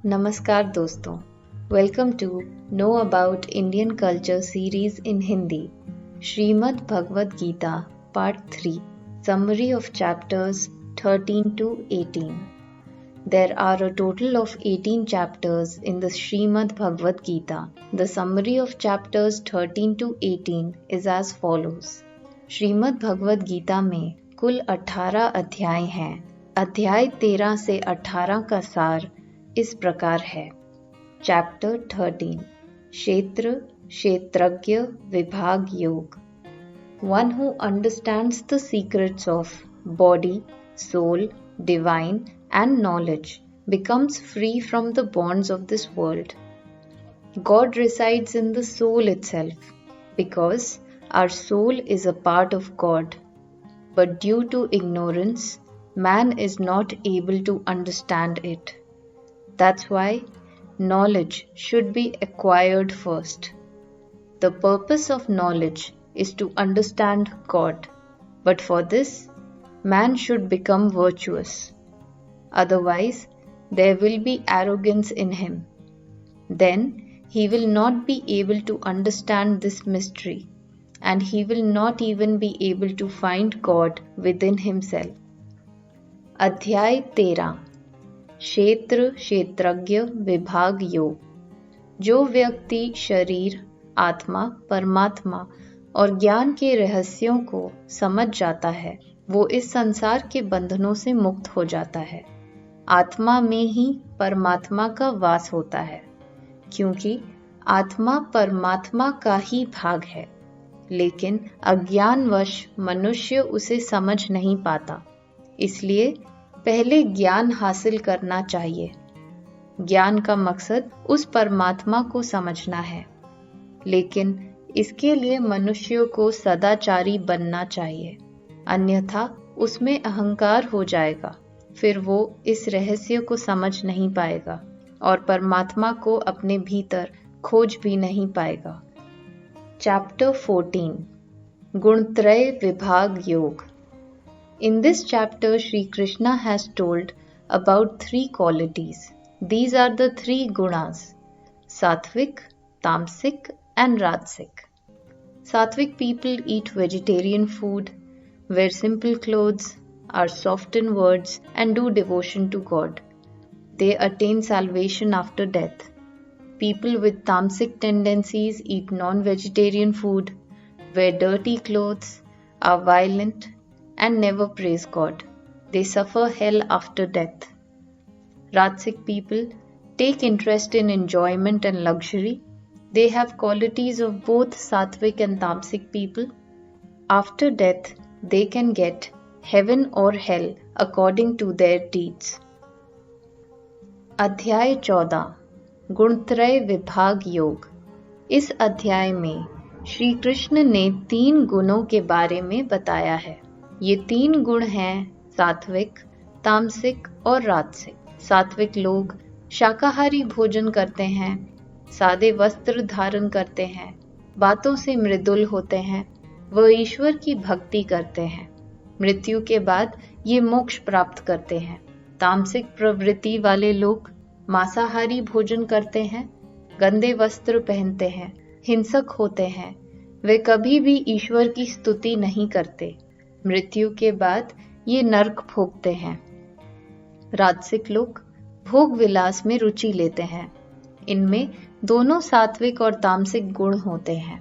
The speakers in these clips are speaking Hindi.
नमस्कार दोस्तों, welcome to know about Indian culture series in Hindi, Shrimad Bhagavad Gita part 3, summary of chapters 13 to 18. There are a total of 18 chapters in the Srimad Bhagavad Gita. The summary of chapters 13 to 18 is as follows. Shrimad Bhagavad Gita में कुल 18 अध्याय हैं। अध्याय 13 से 18 का सार इस प्रकार है। चैप्टर 13, क्षेत्र क्षेत्रज्ञ विभाग योग। One who understands the secrets of body, soul, divine and knowledge becomes free from the bonds of this world. God resides in the soul itself because our soul is a part of God. But due to ignorance, man is not able to understand it. That's why knowledge should be acquired first. The purpose of knowledge is to understand God, but for this, man should become virtuous. Otherwise, there will be arrogance in him. Then he will not be able to understand this mystery, and he will not even be able to find God within himself. अध्याय 13, क्षेत्र क्षेत्रज्ञ विभाग योग। जो व्यक्ति शरीर, आत्मा, परमात्मा और ज्ञान के रहस्यों को समझ जाता है, वो इस संसार के बंधनों से मुक्त हो जाता है। आत्मा में ही परमात्मा का वास होता है, क्योंकि आत्मा परमात्मा का ही भाग है, लेकिन अज्ञानवश मनुष्य उसे समझ नहीं पाता। इसलिए पहले ज्ञान हासिल करना चाहिए। ज्ञान का मकसद उस परमात्मा को समझना है, लेकिन इसके लिए मनुष्यों को सदाचारी बनना चाहिए, अन्यथा उसमें अहंकार हो जाएगा। फिर वो इस रहस्य को समझ नहीं पाएगा और परमात्मा को अपने भीतर खोज भी नहीं पाएगा। चैप्टर 14, गुणत्रय विभाग योग। In this chapter, Sri Krishna has told about 3 qualities. These are the 3 gunas: Sattvic, Tamasic and Rajasic. Sattvic people eat vegetarian food, wear simple clothes, are soft in words and do devotion to God. They attain salvation after death. People with Tamasic tendencies eat non-vegetarian food, wear dirty clothes, are violent, and never praise God. They suffer hell after death. Rajasic people take interest in enjoyment and luxury. They have qualities of both Sattvic and Tamasic people. After death, they can get heaven or hell according to their deeds. अध्याय 14, गुणत्रय विभाग योग। इस अध्याय में श्री कृष्ण ने 3 गुणों के बारे में बताया है। ये 3 गुण हैं सात्विक, तामसिक और राजसिक। सात्विक लोग शाकाहारी भोजन करते हैं, सादे वस्त्र धारण करते हैं, बातों से मृदुल होते हैं, वह ईश्वर की भक्ति करते हैं। मृत्यु के बाद ये मोक्ष प्राप्त करते हैं। तामसिक प्रवृत्ति वाले लोग मांसाहारी भोजन करते हैं, गंदे वस्त्र पहनते हैं, हिंसक होते हैं, वे कभी भी ईश्वर की स्तुति नहीं करते। मृत्यु के बाद ये नरक भोगते हैं। राजसिक लोग भोग विलास में रुचि लेते हैं। इनमें दोनों सात्विक और तामसिक गुण होते हैं।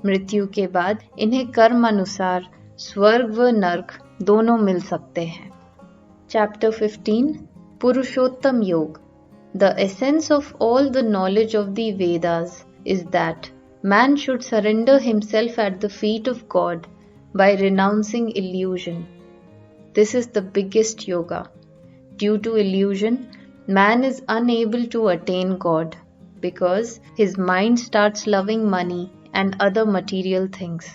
मृत्यु के बाद इन्हें कर्म अनुसार स्वर्ग व नरक दोनों मिल सकते हैं। चैप्टर 15, पुरुषोत्तम योग। The essence of all the knowledge of the Vedas is that man should surrender himself at the feet of God by renouncing illusion. This is the biggest yoga. Due to illusion, man is unable to attain God because his mind starts loving money and other material things.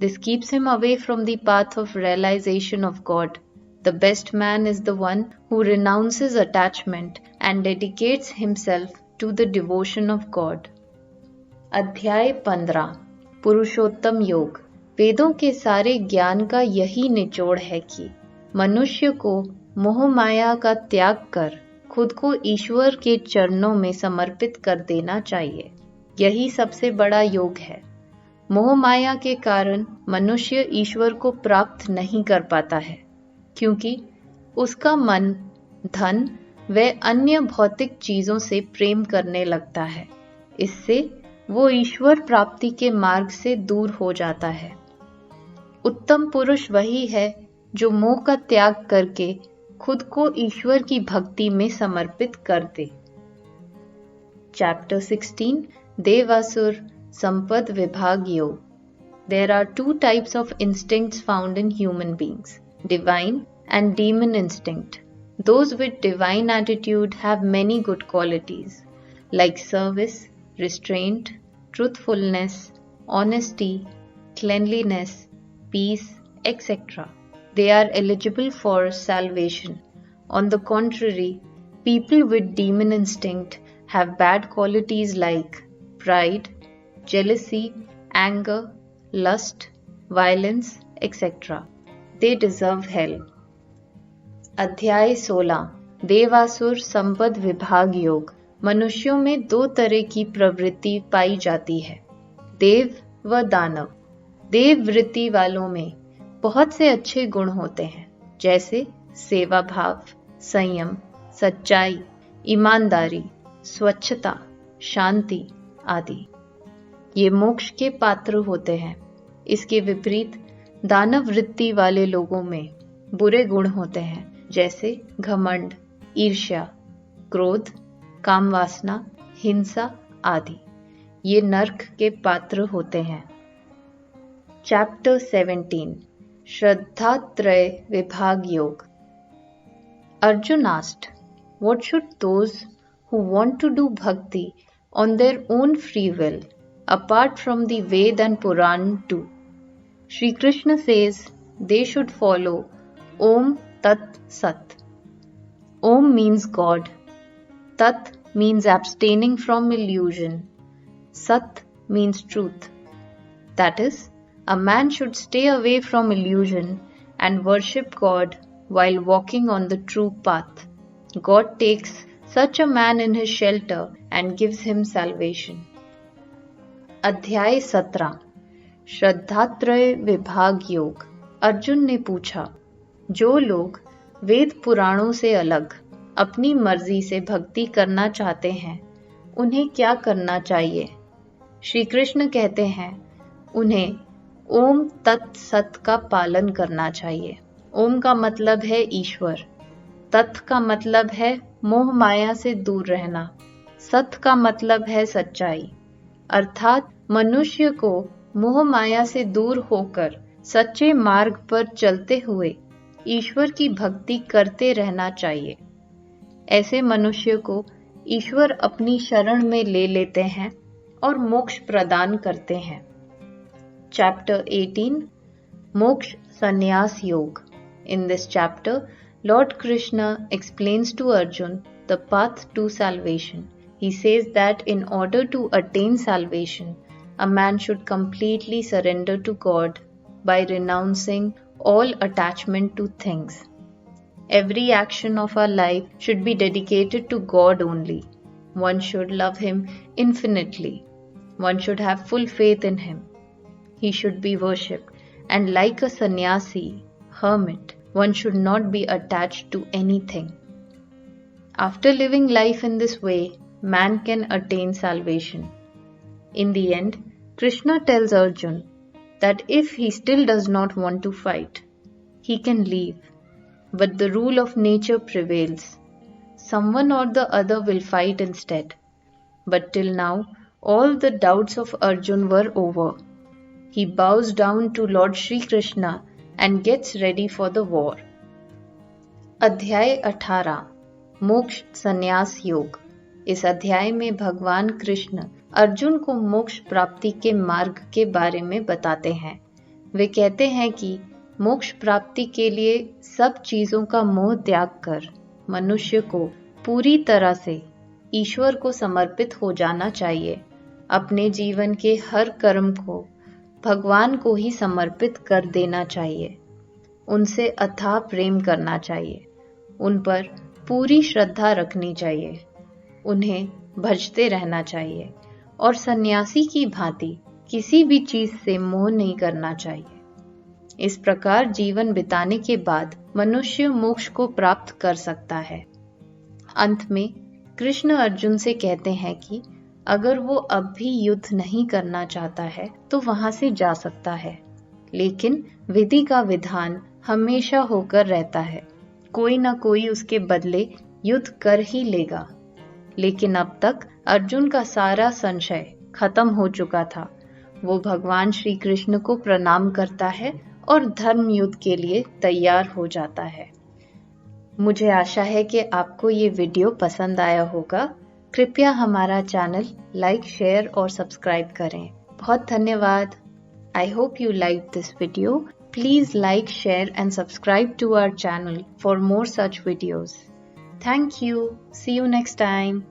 This keeps him away from the path of realization of God. The best man is the one who renounces attachment and dedicates himself to the devotion of God. अध्याय 15, पुरुषोत्तम योग। वेदों के सारे ज्ञान का यही निचोड़ है कि मनुष्य को मोह माया का त्याग कर खुद को ईश्वर के चरणों में समर्पित कर देना चाहिए। यही सबसे बड़ा योग है। मोह माया के कारण मनुष्य ईश्वर को प्राप्त नहीं कर पाता है, क्योंकि उसका मन धन व अन्य भौतिक चीजों से प्रेम करने लगता है। इससे वो ईश्वर प्राप्ति के मार्ग से दूर हो जाता है। उत्तम पुरुष वही है जो मोह का त्याग करके खुद को ईश्वर की भक्ति में समर्पित कर दे। चैप्टर 16 देवासुर संपद विभाग योग। There are two types of instincts found in human beings, divine and demon instinct. Those with divine attitude have many good qualities like service, restraint, truthfulness, honesty, cleanliness, peace, etc. They are eligible for salvation. On the contrary, people with demon instinct have bad qualities like pride, jealousy, anger, lust, violence, etc. They deserve hell. अध्याय 16 देवासुर संपद विभाग योग। मनुष्यों में दो तरह की प्रवृत्ति पाई जाती है, देव व दानव। देव वृत्ति वालों में बहुत से अच्छे गुण होते हैं, जैसे सेवा भाव, संयम, सच्चाई, ईमानदारी, स्वच्छता, शांति आदि। ये मोक्ष के पात्र होते हैं। इसके विपरीत दानव वृत्ति वाले लोगों में बुरे गुण होते हैं, जैसे घमंड, ईर्ष्या, क्रोध, काम वासना, हिंसा आदि। ये नरक के पात्र होते हैं। चैप्टर 17 श्रद्धात्रय विभाग योग। Arjun asked, what should those who want to do bhakti on their own free will, apart from the Ved and Puran do? Shri Krishna says they should follow Om Tat Sat. Om means God. Tat means abstaining from illusion. Sat means truth. That is, a man should stay away from illusion and worship God while walking on the true path. God takes such a man in his shelter and gives him salvation. अध्याय 17 श्रद्धात्रय विभाग योग। अर्जुन ने पूछा, जो लोग वेद पुराणों से अलग अपनी मर्जी से भक्ति करना चाहते हैं, उन्हें क्या करना चाहिए? श्री कृष्ण कहते हैं, उन्हें ओम तत् सत का पालन करना चाहिए। ओम का मतलब है ईश्वर, तत् का मतलब है मोह माया से दूर रहना, सत का मतलब है सच्चाई। अर्थात मनुष्य को मोह माया से दूर होकर सच्चे मार्ग पर चलते हुए ईश्वर की भक्ति करते रहना चाहिए। ऐसे मनुष्य को ईश्वर अपनी शरण में ले लेते हैं और मोक्ष प्रदान करते हैं। चैप्टर 18 मोक्ष संन्यास योग। In this chapter, Lord Krishna explains to Arjun the path to salvation. He says that in order to attain salvation, a man should completely surrender to God by renouncing all attachment to things. Every action of our life should be dedicated to God only. One should love Him infinitely. One should have full faith in Him. He should be worshipped, and like a sannyasi, hermit, one should not be attached to anything. After living life in this way, man can attain salvation. In the end, Krishna tells Arjun that if he still does not want to fight, he can leave. But the rule of nature prevails. Someone or the other will fight instead. But till now, all the doubts of Arjun were over. He bows down to Lord Shri Krishna and gets ready for the war. अध्याय 18 मोक्ष संन्यास योग। इस अध्याय में भगवान कृष्ण अर्जुन को मोक्ष प्राप्ति के मार्ग के बारे में बताते हैं। वे कहते हैं कि मोक्ष प्राप्ति के लिए सब चीजों का मोह त्याग कर मनुष्य को पूरी तरह से ईश्वर को समर्पित हो जाना चाहिए। अपने जीवन के हर कर्म को भगवान को ही समर्पित कर देना चाहिए। उनसे अथाह प्रेम करना चाहिए। उन पर पूरी श्रद्धा रखनी चाहिए, उन्हें भजते रहना चाहिए और सन्यासी की भांति किसी भी चीज से मोह नहीं करना चाहिए। इस प्रकार जीवन बिताने के बाद मनुष्य मोक्ष को प्राप्त कर सकता है। अंत में कृष्ण अर्जुन से कहते हैं कि अगर वो अब भी युद्ध नहीं करना चाहता है तो वहां से जा सकता है, लेकिन विधि का विधान हमेशा होकर रहता है, कोई ना कोई उसके बदले युद्ध कर ही लेगा। लेकिन अब तक अर्जुन का सारा संशय खत्म हो चुका था। वो भगवान श्री कृष्ण को प्रणाम करता है और धर्म युद्ध के लिए तैयार हो जाता है। मुझे आशा है कि आपको ये वीडियो पसंद आया होगा। कृपया हमारा चैनल लाइक, शेयर और सब्सक्राइब करें। बहुत धन्यवाद। I hope you liked this video. Please like, share and subscribe to our channel for more such videos. Thank you. See you next time.